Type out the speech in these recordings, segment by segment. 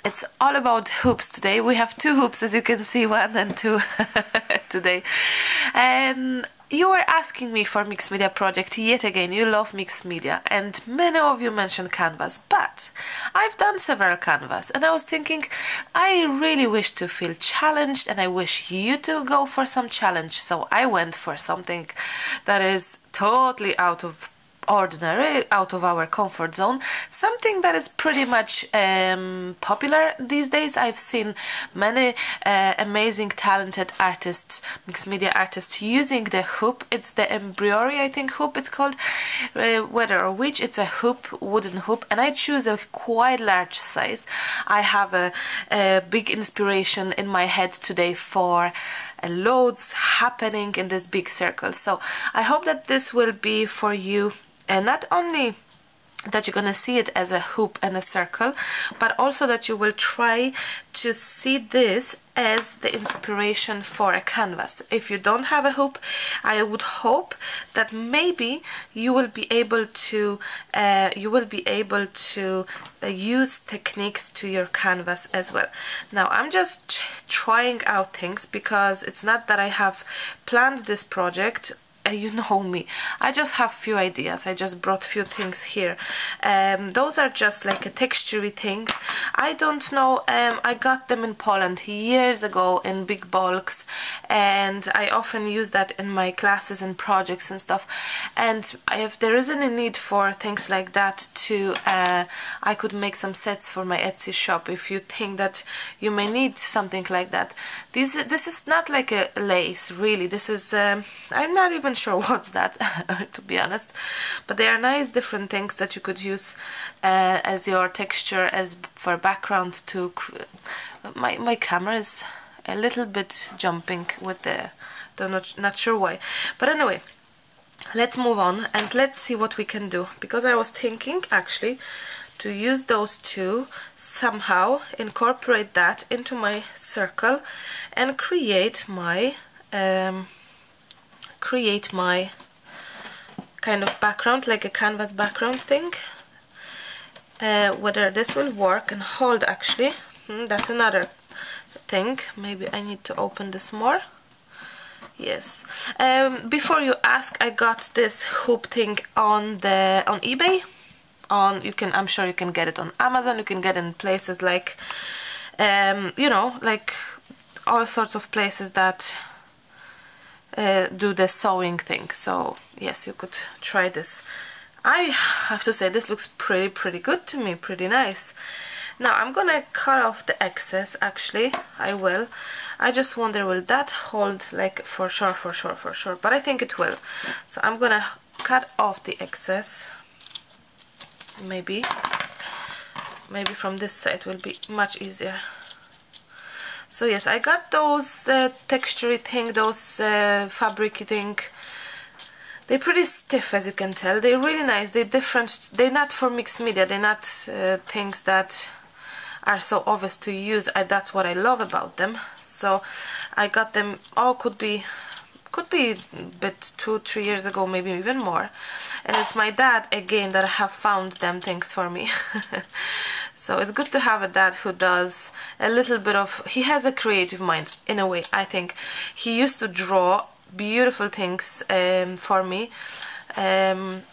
It's all about hoops today. We have two hoops, as you can see, one and two today. You were asking me for mixed media project yet again. You love mixed media, and many of you mentioned canvas, but I've done several canvas, and I was thinking I really wish to feel challenged, and I wish you to go for some challenge. So I went for something that is totally out of ordinary, out of our comfort zone, something that is pretty much popular these days. I've seen many amazing talented artists, mixed media artists, using the hoop. It's the Embroidery, I think, hoop it's called, whether or which. It's a hoop, wooden hoop, and I choose a quite large size. I have a big inspiration in my head today for loads happening in this big circle, so I hope that this will be for you. And not only that you're gonna see it as a hoop and a circle, but also that you will try to see this as the inspiration for a canvas. If you don't have a hoop, I would hope that maybe you will be able to use techniques to your canvas as well. Now I'm just trying out things, because it's not that I have planned this project. You know me, I just have few ideas. I just brought few things here. Those are just like a textury things. I don't know, I got them in Poland years ago in big bulks, and I often use that in my classes and projects and stuff. And if there isn't a need for things like that to I could make some sets for my Etsy shop if you think that you may need something like that. This is not like a lace, really. This is I'm not even sure what's that to be honest, but they are nice different things that you could use as your texture, as for background. To my camera is a little bit jumping with the not sure why, but anyway, let's move on and let's see what we can do, because I was thinking actually to use those two, somehow incorporate that into my circle and create my kind of background, like a canvas background thing. Whether this will work and hold, actually, that's another thing. Maybe I need to open this more. Yes. Before you ask, I got this hoop thing on eBay. I'm sure you can get it on Amazon. You can get it in places like you know, like all sorts of places that do the sewing thing. So yes, you could try this. I have to say this looks pretty good to me, pretty nice. Now I'm gonna cut off the excess. Actually, I will. I just wonder, will that hold, like, for sure, but I think it will. So I'm gonna cut off the excess. Maybe from this side will be much easier. So yes, I got those textury thing, those fabricy thing. They're pretty stiff, as you can tell. They're really nice. They're different. They're not for mixed media. They're not things that are so obvious to use. That's what I love about them. So I got them. Could be a bit 2-3 years ago, maybe even more. And it's my dad again that have found them things for me. So it's good to have a dad who does a little bit of, he has a creative mind in a way. I think he used to draw beautiful things for me, and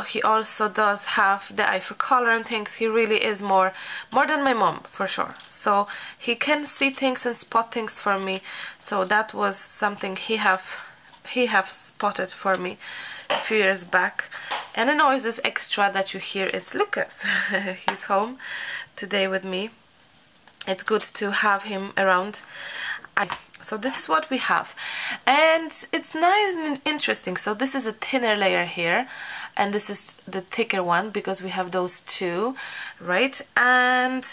he also does have the eye for color and things. He really is more than my mom, for sure. So he can see things and spot things for me. So that was something he have spotted for me a few years back. And the noises extra that you hear, it's Lucas. He's home today with me. It's good to have him around. So this is what we have, and it's nice and interesting. So this is a thinner layer here, and this is the thicker one, because we have those two, right? And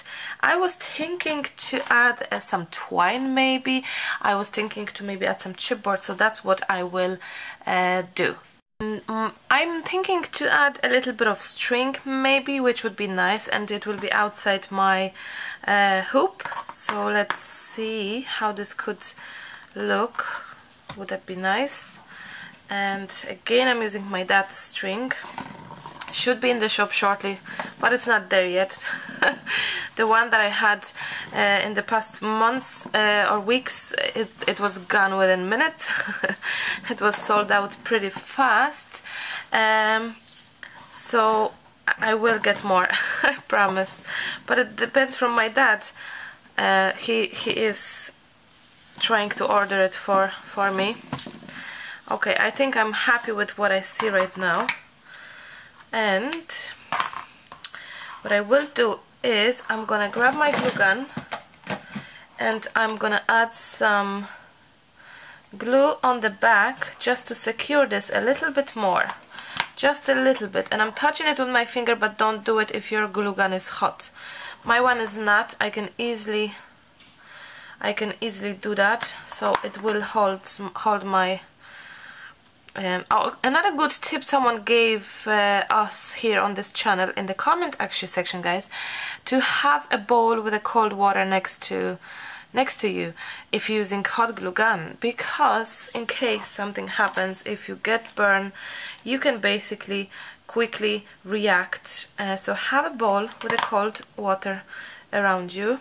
I was thinking to add some twine, maybe. I was thinking to maybe add some chipboard, so that's what I will do. I'm thinking to add a little bit of string, maybe, which would be nice, and it will be outside my hoop. So let's see how this could look. Would that be nice? And again, I'm using my dad's string. Should be in the shop shortly, but it's not there yet. The one that I had in the past months or weeks, it was gone within minutes. It was sold out pretty fast. So I will get more, I promise. But it depends from my dad. He is trying to order it for me. Okay, I think I'm happy with what I see right now. And what I will do is I'm gonna grab my glue gun and I'm gonna add some glue on the back just to secure this a little bit more, just a little bit. And I'm touching it with my finger, but don't do it if your glue gun is hot. My one is not. I can easily do that, so it will hold my another good tip someone gave us here on this channel in the comment actually section, guys, to have a bowl with a cold water next to you if you're using hot glue gun, because in case something happens, if you get burned, you can basically quickly react. So have a bowl with a cold water around you.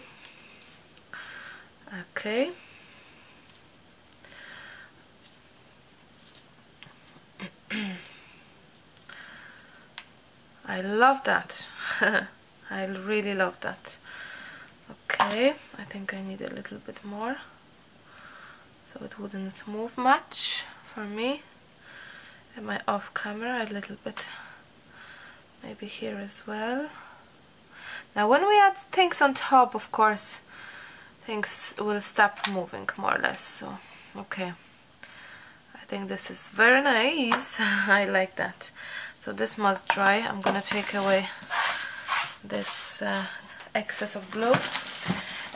Okay. I love that. I really love that. Okay, I think I need a little bit more so it wouldn't move much for me. Am I off camera? A little bit, maybe here as well. Now when we add things on top, of course things will stop moving more or less. So okay, I think this is very nice. I like that. So this must dry. I'm gonna take away this excess of glue.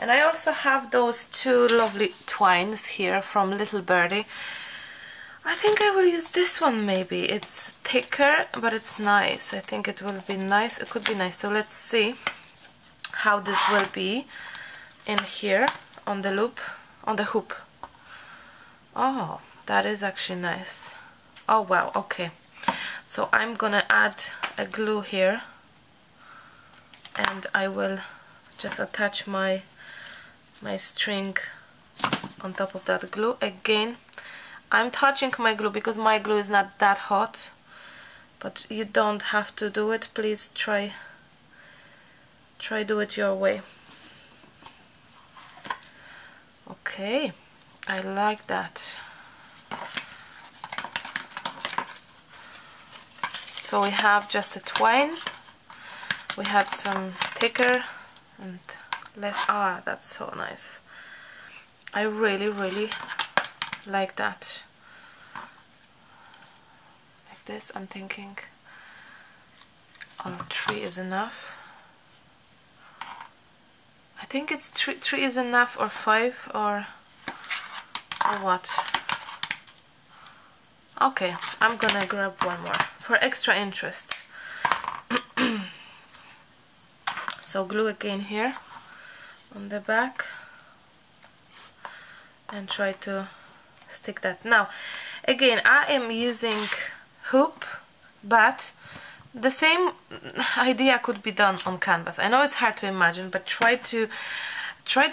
And I also have those two lovely twines here from Little Birdie. I think I will use this one maybe. It's thicker, but it's nice. I think it will be nice. It could be nice. So let's see how this will be in here on the loop, on the hoop. Oh, that is actually nice. Oh wow, okay. So I'm gonna add a glue here and I will just attach my string on top of that glue. Again, I'm touching my glue because my glue is not that hot, but you don't have to do it. Please try do it your way. Okay, I like that. So we have just a twine, we had some thicker and less. Ah, that's so nice. I really like that. Like this, I'm thinking, or 3 is enough. I think it's 3 is enough, or 5, or what. Okay, I'm gonna grab one more for extra interest. So glue again here on the back and try to stick that. Now again, I am using hoop, but the same idea could be done on canvas. I know it's hard to imagine, but try to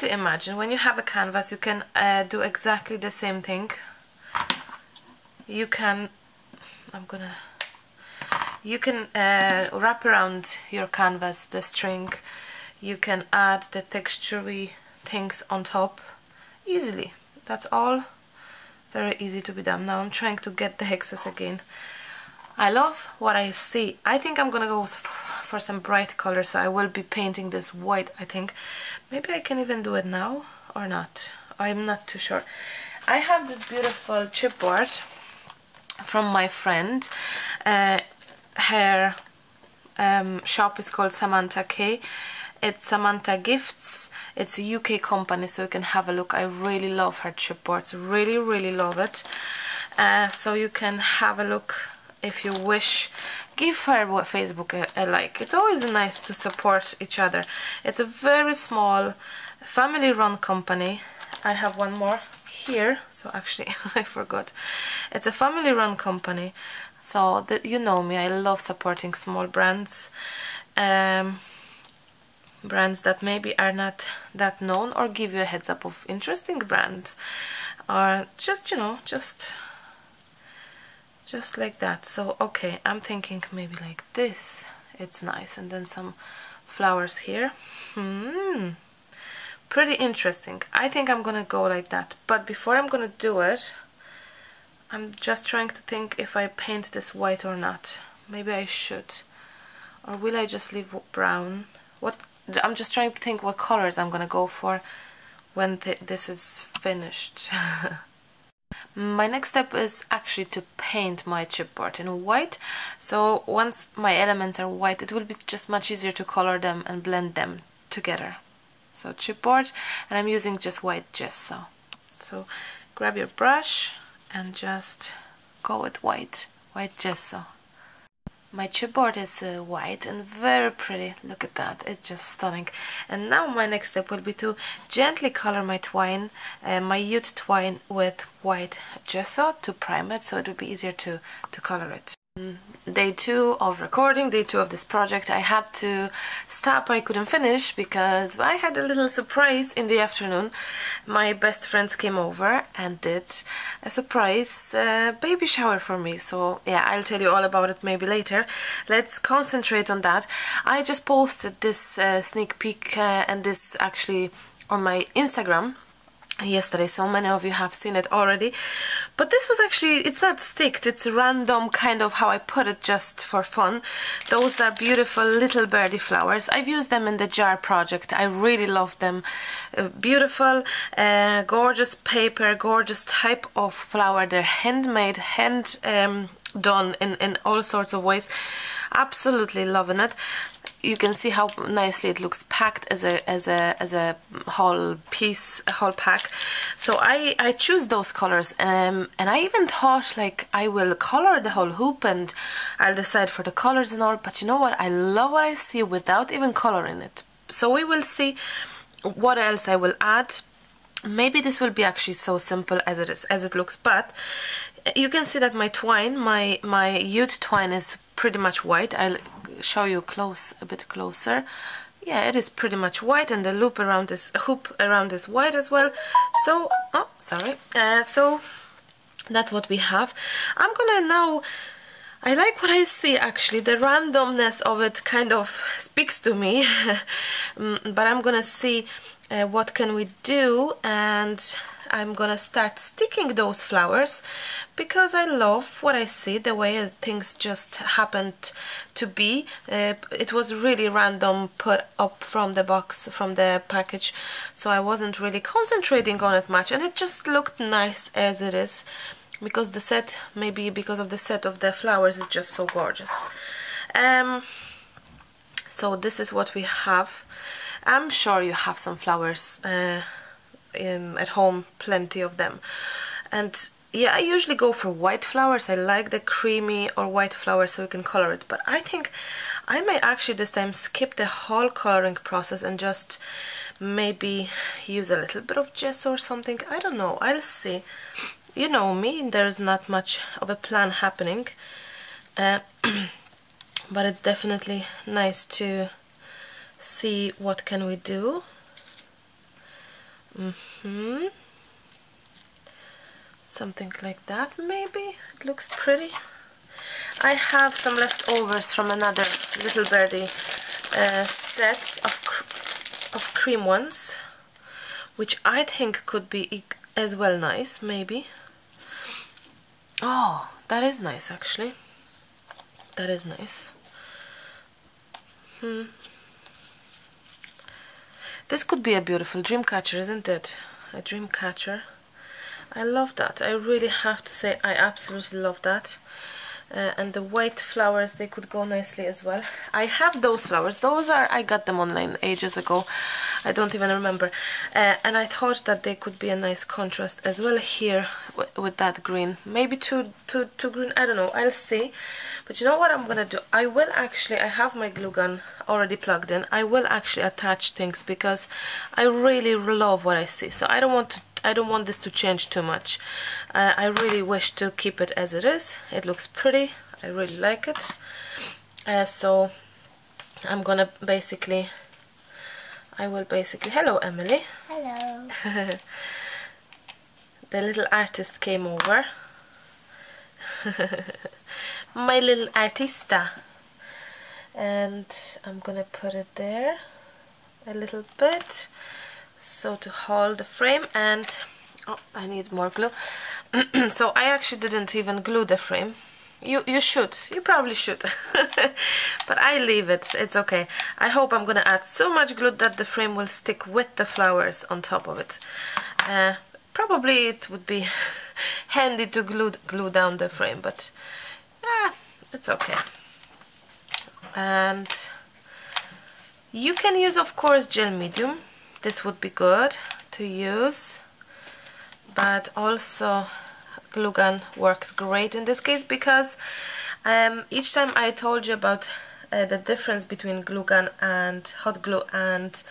imagine when you have a canvas, you can do exactly the same thing. You can wrap around your canvas the string. You can add the textury things on top easily. That's all very easy to be done. Now I'm trying to get the excess again. I love what I see. I think I'm gonna go for some bright colors, so I will be painting this white, I think. Maybe I can even do it now or not. I'm not too sure. I have this beautiful chipboard from my friend. Her shop is called Samantha K. It's Samantha Gifts. It's a UK company, so you can have a look. I really love her chipboards. Really love it. So you can have a look if you wish. Give her Facebook a like. It's always nice to support each other. It's a very small family-run company. I have one more here, so actually I forgot. It's a family-run company. So that, you know me, I love supporting small brands, brands that maybe are not that known, or give you a heads up of interesting brands, or just, you know, just like that. So okay, I'm thinking maybe like this, it's nice, and then some flowers here. Pretty interesting. I think I'm gonna go like that, but before I'm gonna do it, I'm just trying to think if I paint this white or not. Maybe I should, or will I just leave brown? I'm just trying to think what colors I'm gonna go for when this is finished. My next step is actually to paint my chipboard in white. So once my elements are white, it will be just much easier to color them and blend them together. So chipboard, and I'm using just white gesso. So grab your brush and just go with white gesso. My chipboard is white and very pretty. Look at that, it's just stunning. And now my next step will be to gently color my twine, my jute twine, with white gesso to prime it, so it will be easier to color it. Day 2 of recording, day 2 of this project. I had to stop, I couldn't finish because I had a little surprise in the afternoon. My best friends came over and did a surprise baby shower for me. So yeah, I'll tell you all about it maybe later. Let's concentrate on that. I just posted this sneak peek and this actually on my Instagram yesterday, so many of you have seen it already, but this was actually, it's not sticked, it's random, kind of how I put it just for fun. Those are beautiful little birdie flowers. I've used them in the jar project. I really love them. Beautiful, gorgeous paper, gorgeous type of flower. They're handmade, done in all sorts of ways. Absolutely loving it. You can see how nicely it looks packed as a whole piece, a whole pack. So I choose those colors, and I even thought like I will color the whole hoop and I'll decide for the colors and all. But you know what? I love what I see without even coloring it. So we will see what else I will add. Maybe this will be actually so simple as it looks, but you can see that my twine, my jute twine, is pretty much white. I'll show you a bit closer. Yeah, it is pretty much white, and the loop around this hoop around is white as well. So, oh, sorry. So that's what we have. I'm gonna now. I like what I see actually. The randomness of it kind of speaks to me, but I'm gonna see what can we do, and I'm gonna start sticking those flowers because I love what I see, the way things just happened to be. It was really random, put up from the box, from the package, so I wasn't really concentrating on it much, and it just looked nice as it is, because the set, maybe because of the set of the flowers, is just so gorgeous. So this is what we have. I'm sure you have some flowers at home, plenty of them. And yeah, I usually go for white flowers. I like the creamy or white flowers so you can color it, but I think I may actually this time skip the whole coloring process and just maybe use a little bit of gesso or something. I don't know, I'll see. You know me, there's not much of a plan happening, but it's definitely nice to see what can we do. Something like that, maybe. It looks pretty. I have some leftovers from another little birdie set of cream ones, which I think could be as well nice, maybe. Oh, that is nice actually. That is nice. This could be a beautiful Dreamcatcher, isn't it? A Dreamcatcher. I love that. I really have to say I absolutely love that. And the white flowers, they could go nicely as well. I have those flowers. Those are, I got them online ages ago. I don't even remember. And I thought that they could be a nice contrast as well here with that green. Maybe too green, I don't know, I'll see. But you know what I'm gonna do? I will actually, I have my glue gun already plugged in. I will actually attach things because I really love what I see. So I don't want this to change too much. I really wish to keep it as it is. It looks pretty. I really like it. So I'm gonna basically, hello Emily. Hello. The little artist came over. My little artista. And I'm gonna put it there a little bit, so to hold the frame. And oh, I need more glue. So I actually didn't even glue the frame. You should, you probably should. But I leave it, it's okay. I hope I'm gonna add so much glue that the frame will stick with the flowers on top of it. Probably it would be handy to glue down the frame, but it's okay. And you can use, of course, gel medium. This would be good to use, but also glue gun works great in this case, because each time I told you about the difference between glue gun and hot glue and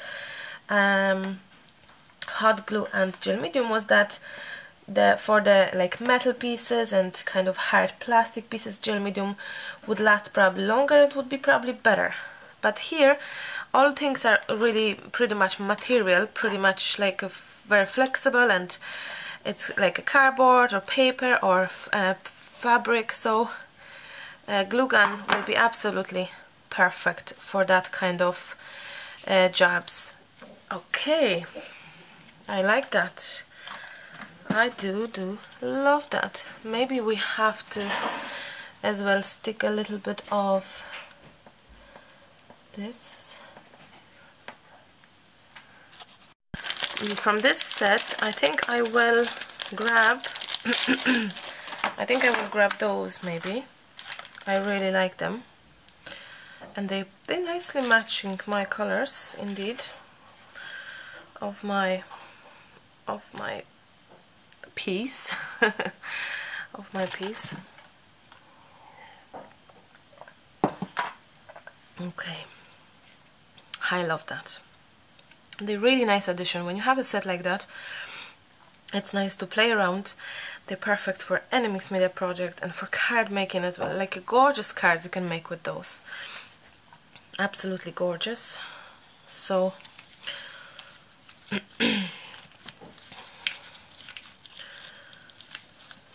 gel medium was that for the like metal pieces and kind of hard plastic pieces, gel medium would last probably longer, it would be probably better. But here all things are really pretty much material, pretty much like very flexible, and it's like a cardboard or paper or fabric, so glue gun will be absolutely perfect for that kind of jobs. Okay, I like that. I do love that. Maybe we have to as well stick a little bit of this. From this set, I think I will grab I think I will grab those maybe. I really like them, and they're nicely matching my colors indeed of my piece. Of my piece. Okay, I love that. They're really nice addition. When you have a set like that, it's nice to play around. They're perfect for any mixed media project and for card making as well. Like a gorgeous cards you can make with those. Absolutely gorgeous. So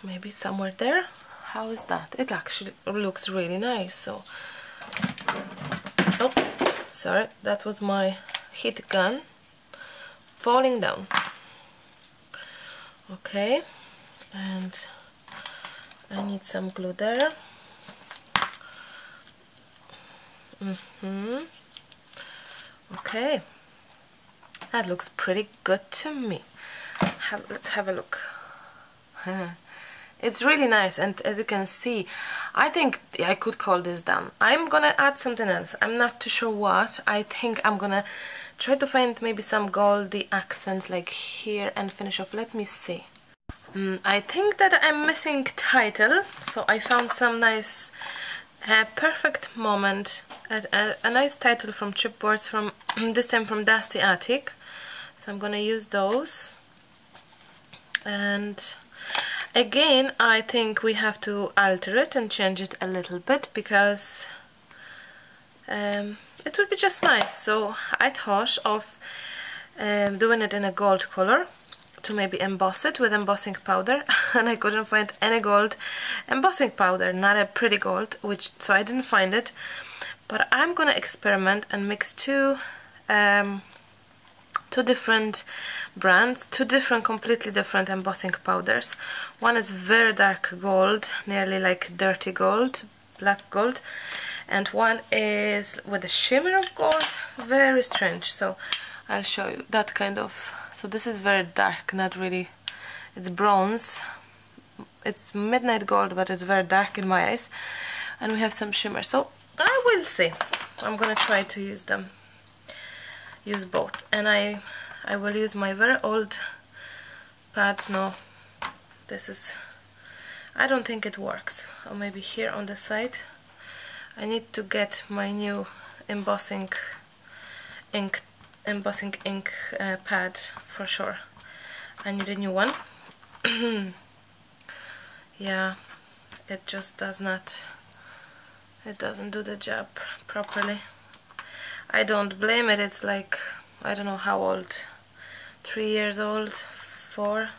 maybe somewhere there. How is that? It actually looks really nice. So oh, sorry, that was my heat gun falling down. Okay, and I need some glue there. Okay, that looks pretty good to me. Let's have a look. It's really nice, and as you can see, I think I could call this done. I'm gonna add something else. I'm not too sure what. I think I'm gonna try to find maybe some goldy accents like here and finish off. Let me see. I think that I'm missing title, so I found some nice perfect moment, a nice title from chipboards, from this time from Dusty Attic. So I'm gonna use those. And again, I think we have to alter it and change it a little bit, because it would be just nice. So I thought of doing it in a gold color to maybe emboss it with embossing powder, and I couldn't find any gold embossing powder, not a pretty gold, so I didn't find it. But I'm gonna experiment and mix two different brands, completely different embossing powders. One is very dark gold, nearly like dirty gold, black gold, and one is with a shimmer of gold, very strange. So I'll show you that kind of. So this is very dark, not really, it's bronze, it's midnight gold, but it's very dark in my eyes, and we have some shimmer. So I will see. I'm gonna try to use both, and I will use my very old pad. No, this is, I don't think it works. Or maybe here on the side. I need to get my new embossing ink pad for sure. I need a new one. Yeah, it just does not it doesn't do the job properly. I don't blame it. It's like, I don't know how old, 3 years old, 4,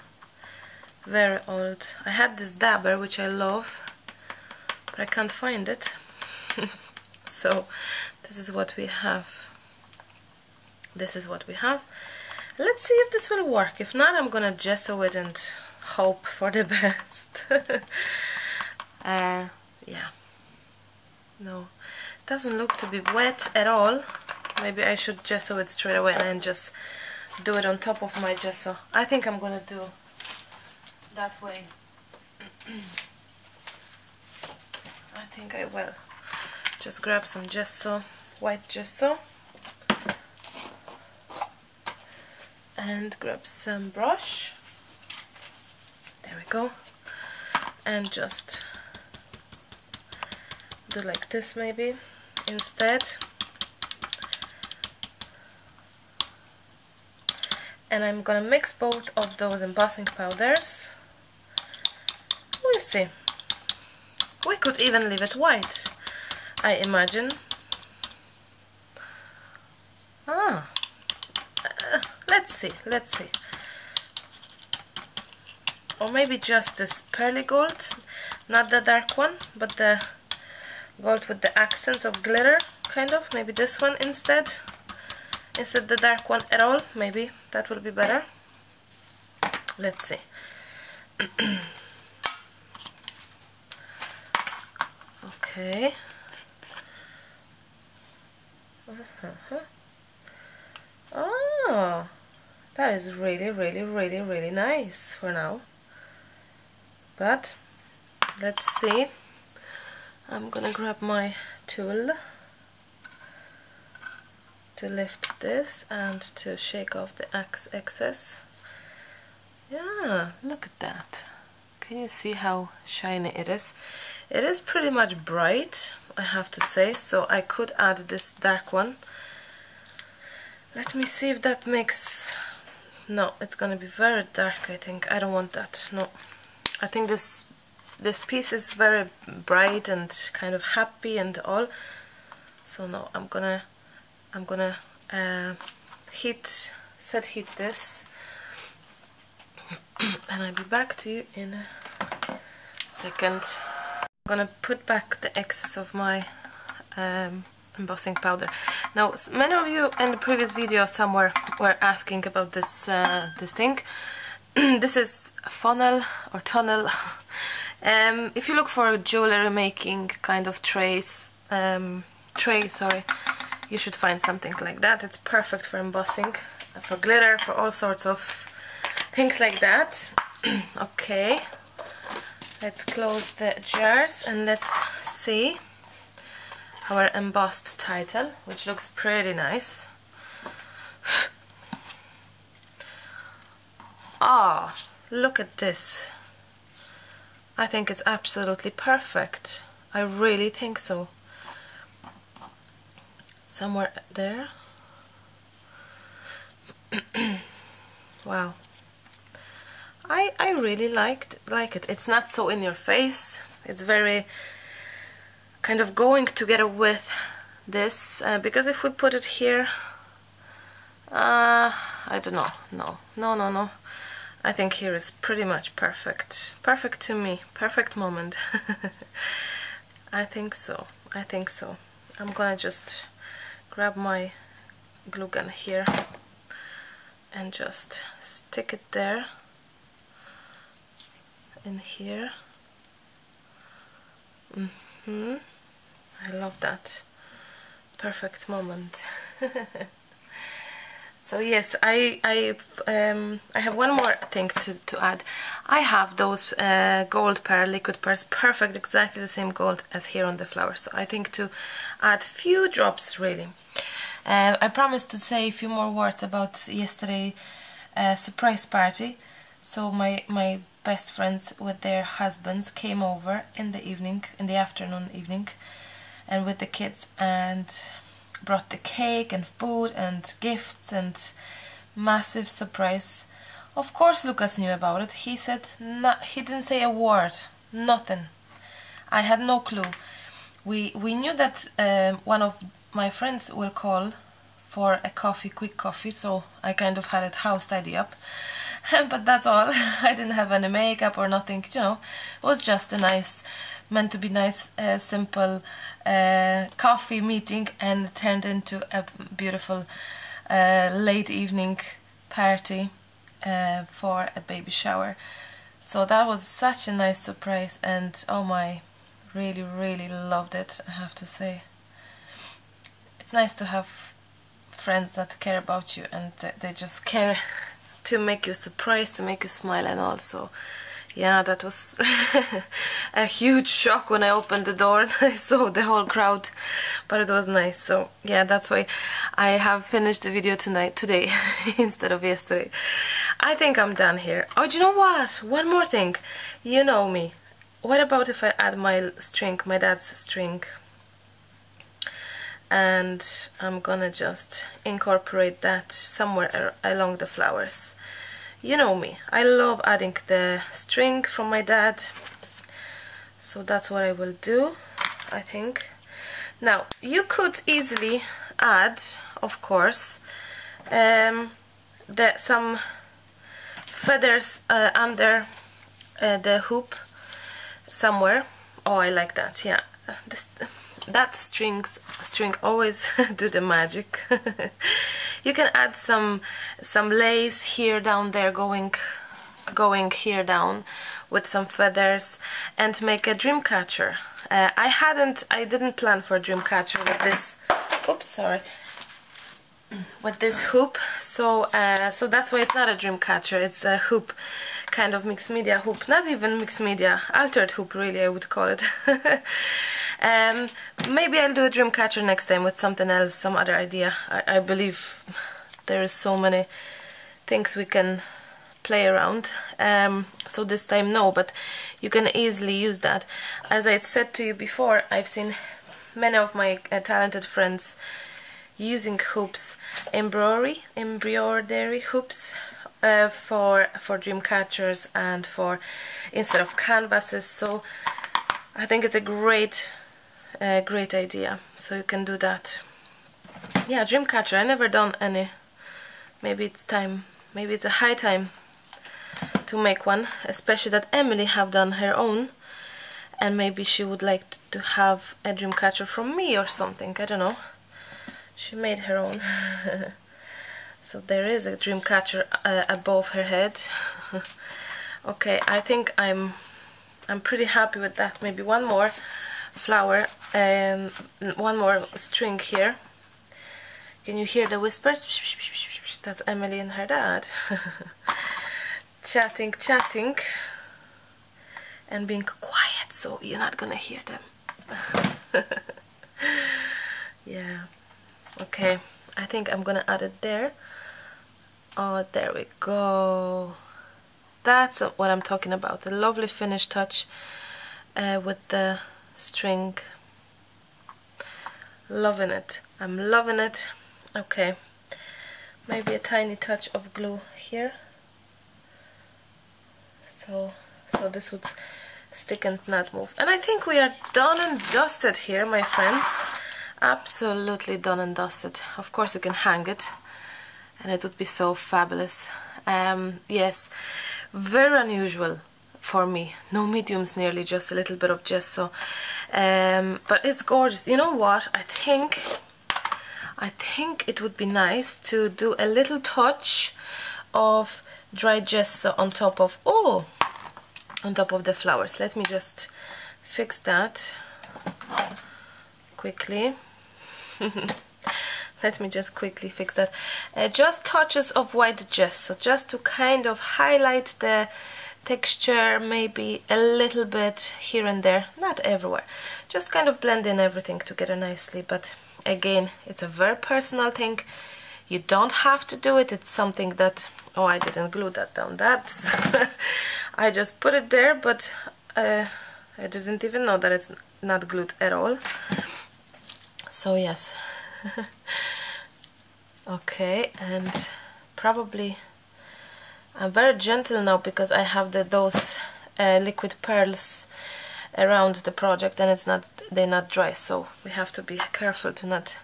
very old. I had this dabber which I love, but I can't find it. So this is what we have. This is what we have. Let's see if this will work. If not, I'm gonna gesso it and hope for the best. Yeah, no, it doesn't look to be wet at all. Maybe I should gesso it straight away and just do it on top of my gesso. I think I'm gonna do that way. I think I will just grab some gesso, white gesso, and grab some brush. There we go. And just do like this maybe instead. And I'm gonna mix both of those embossing powders. We'll see. We could even leave it white, I imagine. Let's see, let's see. Or maybe just this pearly gold, not the dark one, but the gold with the accents of glitter, kind of. Maybe this one instead the dark one at all. Maybe that will be better. Let's see. Okay. Oh, that is really nice for now. But let's see. I'm gonna grab my tool to lift this and to shake off the excess. Yeah, look at that. Can you see how shiny it is? It is pretty much bright, I have to say, so I could add this dark one. Let me see if that makes... No, it's gonna be very dark, I think. I don't want that, no. I think this piece is very bright and kind of happy and all. So no, I'm gonna set heat this, and I'll be back to you in a second. I'm gonna put back the excess of my embossing powder. Now, many of you in the previous video somewhere were asking about this this thing. This is funnel or tunnel. If you look for jewelry making kind of tray, you should find something like that. It's perfect for embossing, for glitter, for all sorts of things like that. Okay, let's close the jars and let's see our embossed title, which looks pretty nice. Ah, look at this. I think it's absolutely perfect. I really think so. Somewhere there. Wow. I really like it. It's not so in your face. It's very kind of going together with this, because if we put it here, I don't know. No. I think here is pretty much perfect. Perfect to me. Perfect moment. I think so. I'm gonna just grab my glue gun here and just stick it there, in here. I love that. Perfect moment. So yes, I have one more thing to add. I have those gold pearl, liquid pearls, perfect, exactly the same gold as here on the flower. So I think to add few drops really. I promised to say a few more words about yesterday surprise party. So my best friends with their husbands came over in the evening, in the afternoon evening, and with the kids, and brought the cake and food and gifts and massive surprise. Of course Lucas knew about it. He didn't say a word, nothing. I had no clue. we knew that one of my friends will call for a coffee, quick coffee, so I kind of had it house tidy up. But that's all. I didn't have any makeup or nothing, you know. It was just a nice, meant to be nice, simple coffee meeting, and it turned into a beautiful late evening party for a baby shower. So that was such a nice surprise, and oh my, really, really loved it, I have to say. It's nice to have friends that care about you, and they just care to make you surprised, to make you smile. And also, yeah, that was a huge shock when I opened the door and I saw the whole crowd, but it was nice. So yeah, that's why I have finished the video today instead of yesterday. I think I'm done here. Oh, do you know what? One more thing. You know me. What about if I add my string, my dad's string? And I'm gonna just incorporate that somewhere along the flowers. You know me, I love adding the string from my dad, so that's what I will do, I think. Now, you could easily add, of course, some feathers under the hoop somewhere. Oh, I like that, yeah. That string always do the magic. You can add some lace here, down there, going here down with some feathers, and make a dream catcher. I didn't plan for a dream catcher with this. Oops, sorry. With this hoop, so that's why it's not a dream catcher. It's a hoop, kind of mixed media hoop, not even mixed media, altered hoop, really, I would call it. Maybe I'll do a dream catcher next time with something else, some other idea. I believe there is so many things we can play around. So this time no, but you can easily use that. As I said to you before, I've seen many of my talented friends using hoops, embroidery hoops, for dream catchers and for instead of canvases. So I think it's a great idea. So you can do that. Yeah, dream catcher. I never done any. Maybe it's time. Maybe it's a high time to make one. Especially that Emily have done her own, and maybe she would like to have a dream catcher from me or something. I don't know. She made her own. So there is a dream catcher above her head. Okay, I think I'm pretty happy with that. Maybe one more flower and one more string here. Can you hear the whispers? That's Emily and her dad. chatting and being quiet, so you're not gonna hear them. Yeah. Okay, I think I'm gonna add it there. Oh, there we go. That's what I'm talking about. A lovely finish touch with the string. Loving it. I'm loving it. Okay, maybe a tiny touch of glue here. So this would stick and not move. And I think we are done and dusted here, my friends. Absolutely done and dusted. Of course you can hang it and it would be so fabulous. Yes, very unusual for me. No mediums nearly, just a little bit of gesso. But it's gorgeous. You know what? I think it would be nice to do a little touch of dry gesso on top of the flowers. Let me just fix that quickly. Let me just quickly fix that. Just touches of white gesso, just to kind of highlight the texture, maybe a little bit here and there, not everywhere. Just kind of blend in everything together nicely. But again, it's a very personal thing. You don't have to do it. It's something that, oh, I didn't glue that down. That's I just put it there, but I didn't even know that it's not glued at all. So yes. Okay, and probably I'm very gentle now because I have those liquid pearls around the project, and they're not dry, so we have to be careful to not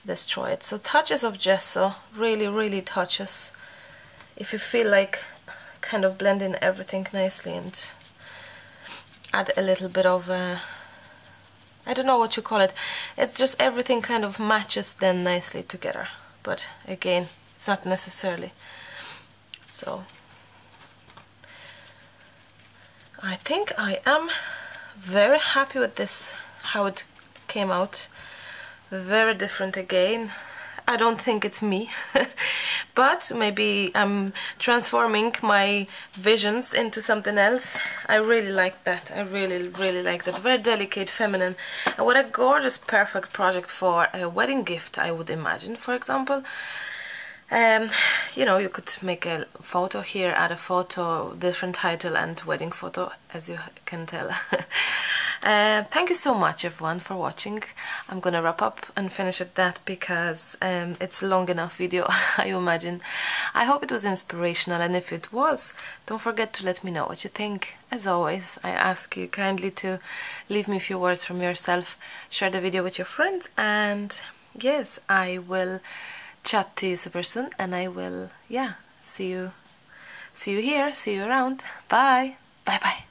destroy it. So touches of gesso, really touches. If you feel like kind of blend in everything nicely and add a little bit of I don't know what you call it, it's just everything kind of matches then nicely together, but again, it's not necessarily. So I think I am very happy with this, how it came out. Very different again. I don't think it's me, but maybe I'm transforming my visions into something else. I really like that. I really like that. Very delicate, feminine, and what a gorgeous, perfect project for a wedding gift, I would imagine, for example. You know, you could make a photo here, add a photo, different title, and wedding photo, as you can tell. Thank you so much, everyone, for watching. I'm gonna wrap up and finish at that because it's a long enough video, I imagine. I hope it was inspirational, and if it was, don't forget to let me know what you think. As always, I ask you kindly to leave me a few words from yourself, share the video with your friends, and yes, I will chat to you super soon, and I will, yeah, see you here, see you around. Bye bye.